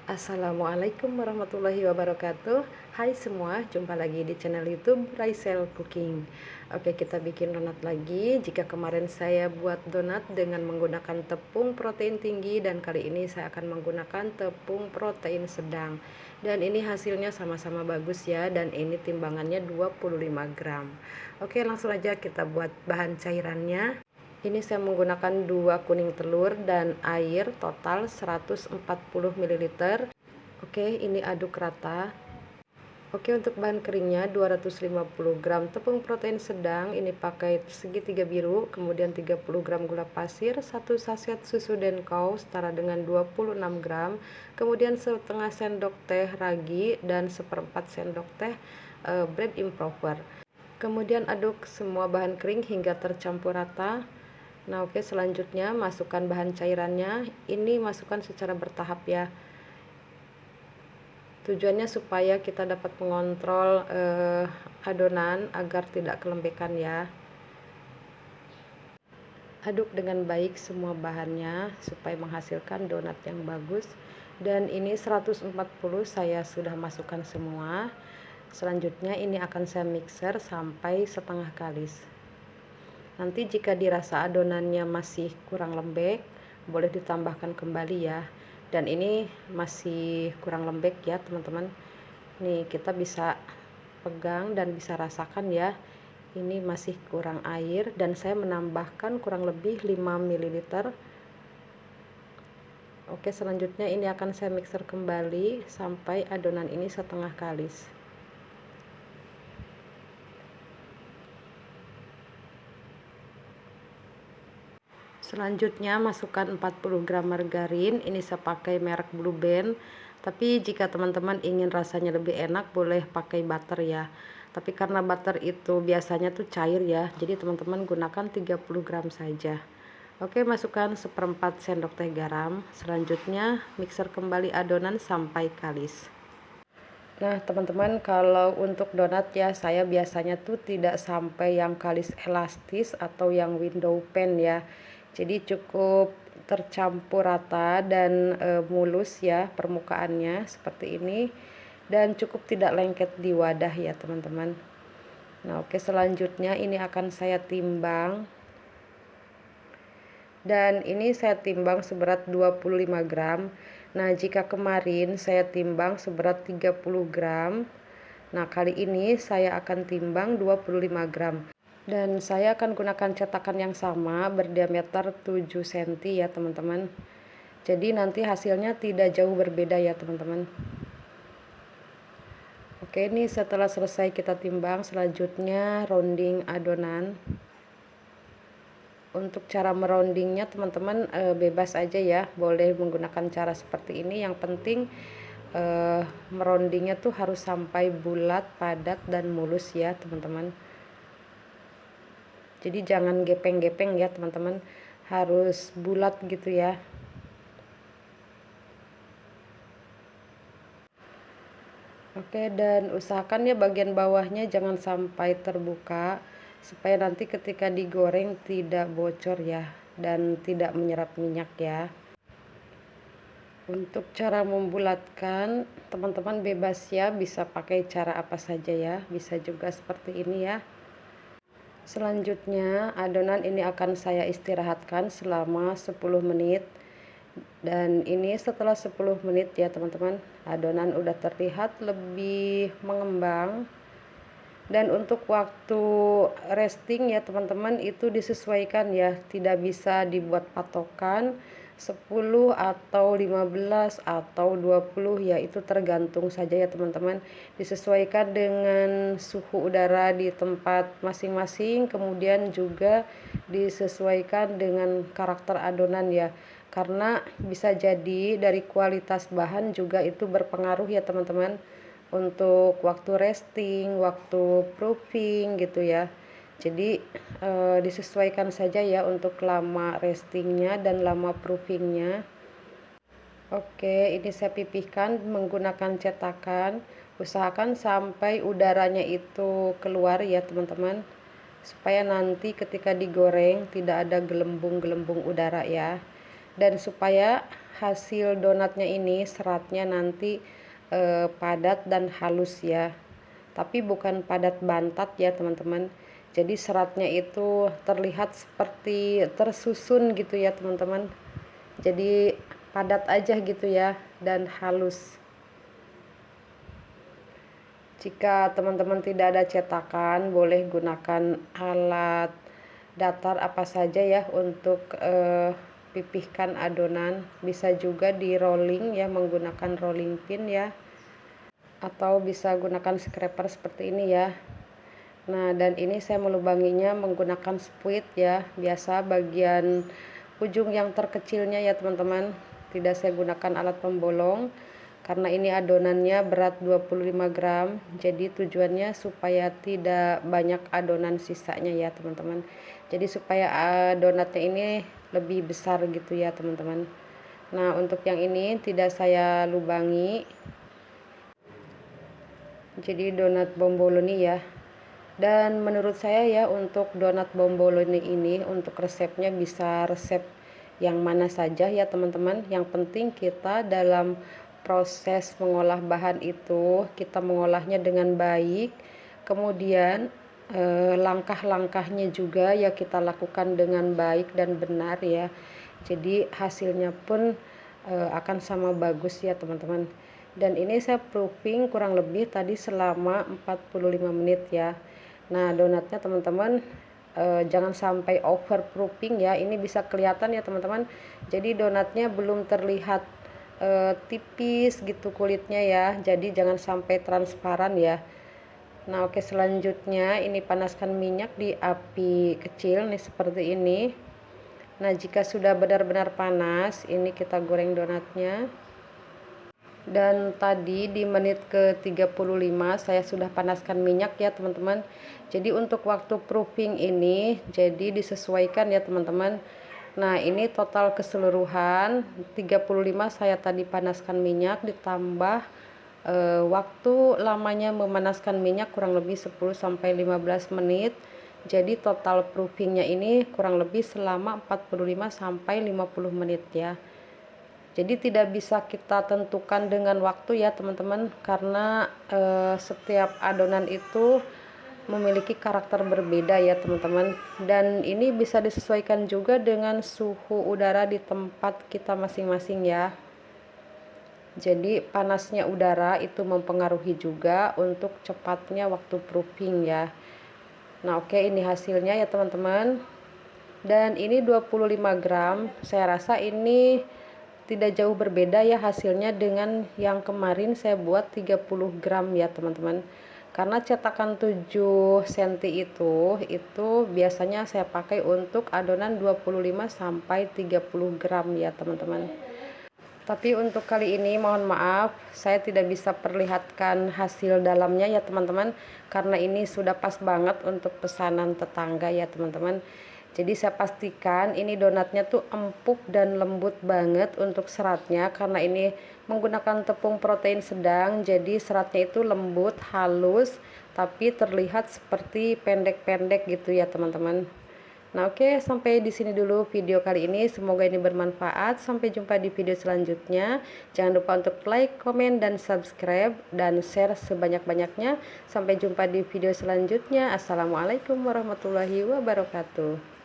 Assalamualaikum warahmatullahi wabarakatuh. Hai semua, jumpa lagi di channel YouTube Raisel Cooking. Oke, kita bikin donat lagi. Jika kemarin saya buat donat dengan menggunakan tepung protein tinggi, dan kali ini saya akan menggunakan tepung protein sedang. Dan ini hasilnya sama-sama bagus ya, dan ini timbangannya 25 gram. Oke, langsung aja kita buat bahan cairannya. Ini saya menggunakan 2 kuning telur dan air total 140 ml. Oke, ini aduk rata. Oke, untuk bahan keringnya 250 gram tepung protein sedang, ini pakai segitiga biru, kemudian 30 gram gula pasir, 1 saset susu denkau setara dengan 26 gram, kemudian setengah sendok teh ragi dan seperempat sendok teh bread improper. Kemudian aduk semua bahan kering hingga tercampur rata. Nah, oke, selanjutnya masukkan bahan cairannya. Ini masukkan secara bertahap ya. Tujuannya supaya kita dapat mengontrol adonan agar tidak kelembekan ya. Aduk dengan baik semua bahannya supaya menghasilkan donat yang bagus. Dan ini 140 saya sudah masukkan semua. Selanjutnya ini akan saya mixer sampai setengah kalis. Nanti jika dirasa adonannya masih kurang lembek, boleh ditambahkan kembali ya. Dan ini masih kurang lembek ya teman-teman. Nih, kita bisa pegang dan bisa rasakan ya. Ini masih kurang air dan saya menambahkan kurang lebih 5 ml. Oke, selanjutnya ini akan saya mixer kembali sampai adonan ini setengah kalis. Selanjutnya masukkan 40 gram margarin. Ini saya pakai merek Blue Band. Tapi jika teman-teman ingin rasanya lebih enak, boleh pakai butter ya. Tapi karena butter itu biasanya tuh cair ya, jadi teman-teman gunakan 30 gram saja. Oke, masukkan seperempat sendok teh garam. Selanjutnya mixer kembali adonan sampai kalis. Nah teman-teman, kalau untuk donat ya, saya biasanya tuh tidak sampai yang kalis elastis atau yang window pane ya. Jadi cukup tercampur rata dan mulus ya permukaannya seperti ini, dan cukup tidak lengket di wadah ya teman-teman. Nah oke, selanjutnya ini akan saya timbang. Dan ini saya timbang seberat 25 gram. Nah jika kemarin saya timbang seberat 30 gram, nah kali ini saya akan timbang 25 gram. Dan saya akan gunakan cetakan yang sama berdiameter 7 cm ya teman-teman. Jadi nanti hasilnya tidak jauh berbeda ya teman-teman. Oke, ini setelah selesai kita timbang, selanjutnya rounding adonan. Untuk cara meroundingnya teman-teman bebas aja ya, boleh menggunakan cara seperti ini. Yang penting meroundingnya tuh harus sampai bulat, padat, dan mulus ya teman-teman. Jadi jangan gepeng-gepeng ya teman-teman, harus bulat gitu ya. Oke, dan usahakan ya bagian bawahnya jangan sampai terbuka, supaya nanti ketika digoreng tidak bocor ya, dan tidak menyerap minyak ya. Untuk cara membulatkan, teman-teman bebas ya, bisa pakai cara apa saja ya, bisa juga seperti ini ya. Selanjutnya adonan ini akan saya istirahatkan selama 10 menit. Dan ini setelah 10 menit ya teman-teman, adonan udah terlihat lebih mengembang. Dan untuk waktu resting ya teman-teman, itu disesuaikan ya, tidak bisa dibuat patokan 10 atau 15 atau 20 ya, itu tergantung saja ya teman-teman, disesuaikan dengan suhu udara di tempat masing-masing, kemudian juga disesuaikan dengan karakter adonan ya, karena bisa jadi dari kualitas bahan juga itu berpengaruh ya teman-teman, untuk waktu resting, waktu proofing gitu ya. Jadi disesuaikan saja ya untuk lama restingnya dan lama proofingnya. Oke, ini saya pipihkan menggunakan cetakan. Usahakan sampai udaranya itu keluar ya teman-teman, supaya nanti ketika digoreng tidak ada gelembung-gelembung udara ya. Dan supaya hasil donatnya ini seratnya nanti padat dan halus ya, tapi bukan padat bantat ya teman-teman. Jadi seratnya itu terlihat seperti tersusun gitu ya teman-teman, jadi padat aja gitu ya dan halus. Jika teman-teman tidak ada cetakan, boleh gunakan alat datar apa saja ya untuk pipihkan adonan. Bisa juga di rolling ya, menggunakan rolling pin ya, atau bisa gunakan scraper seperti ini ya. Nah, dan ini saya melubanginya menggunakan spuit ya, biasa bagian ujung yang terkecilnya ya teman-teman. Tidak saya gunakan alat pembolong karena ini adonannya berat 25 gram, jadi tujuannya supaya tidak banyak adonan sisanya ya teman-teman. Jadi supaya donatnya ini lebih besar gitu ya teman-teman. Nah, untuk yang ini tidak saya lubangi, jadi donat bomboloni ya. Dan menurut saya ya, untuk donat bomboloni ini untuk resepnya bisa resep yang mana saja ya teman-teman. Yang penting kita dalam proses mengolah bahan itu kita mengolahnya dengan baik, kemudian langkah-langkahnya juga ya kita lakukan dengan baik dan benar ya, jadi hasilnya pun akan sama bagus ya teman-teman. Dan ini saya proofing kurang lebih tadi selama 45 menit ya. Nah, donatnya teman-teman jangan sampai over proofing ya, ini bisa kelihatan ya teman-teman, jadi donatnya belum terlihat tipis gitu kulitnya ya, jadi jangan sampai transparan ya. Nah, oke, selanjutnya ini panaskan minyak di api kecil nih seperti ini. Nah, jika sudah benar-benar panas, ini kita goreng donatnya. Dan tadi di menit ke 35 saya sudah panaskan minyak ya teman-teman. Jadi untuk waktu proofing ini jadi disesuaikan ya teman-teman. Nah, ini total keseluruhan 35 saya tadi panaskan minyak ditambah waktu lamanya memanaskan minyak kurang lebih 10-15 menit. Jadi total proofingnya ini kurang lebih selama 45-50 menit ya. Jadi tidak bisa kita tentukan dengan waktu ya teman-teman, karena setiap adonan itu memiliki karakter berbeda ya teman-teman, dan ini bisa disesuaikan juga dengan suhu udara di tempat kita masing-masing ya. Jadi panasnya udara itu mempengaruhi juga untuk cepatnya waktu proofing ya. Nah, oke, ini hasilnya ya teman-teman. Dan ini 25 gram, saya rasa ini tidak jauh berbeda ya hasilnya dengan yang kemarin saya buat 30 gram ya teman-teman. Karena cetakan 7 cm itu biasanya saya pakai untuk adonan 25-30 gram ya teman-teman. Tapi untuk kali ini mohon maaf saya tidak bisa perlihatkan hasil dalamnya ya teman-teman, karena ini sudah pas banget untuk pesanan tetangga ya teman-teman. Jadi saya pastikan ini donatnya tuh empuk dan lembut banget untuk seratnya, karena ini menggunakan tepung protein sedang, jadi seratnya itu lembut, halus, tapi terlihat seperti pendek-pendek gitu ya teman-teman. Nah, oke, sampai di sini dulu video kali ini. Semoga ini bermanfaat. Sampai jumpa di video selanjutnya. Jangan lupa untuk like, komen, dan subscribe dan share sebanyak-banyaknya. Sampai jumpa di video selanjutnya. Assalamualaikum warahmatullahi wabarakatuh.